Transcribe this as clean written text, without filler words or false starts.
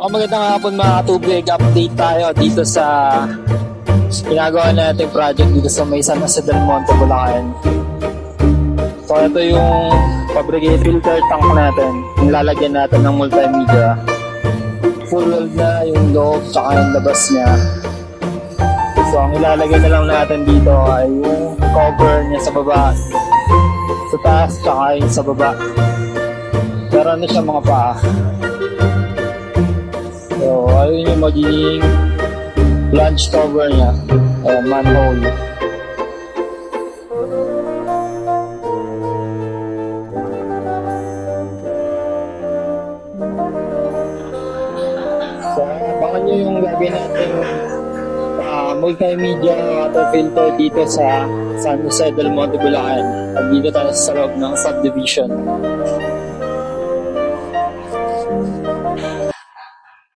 Magandang hapon mga katubig. Update tayo dito sa ginagawa natin project dito sa may San Jose del Monte, Bulacan. So ito yung fabricate filter tank natin. Yung lalagyan natin ng multimedia. Full weld na yung loob tsaka yung labas niya. So ang ilalagay na lang natin dito ay yung cover niya sa baba, sa taas tsaka yung sa baba. Meron na siya mga paa. So ayun yung magiging flange cover niya, manhole. So abangan nyo yung gagawin natin multimedia water filter dito sa San Jose del Monte, Bulacan. At dito tayo sa loob ng subdivision.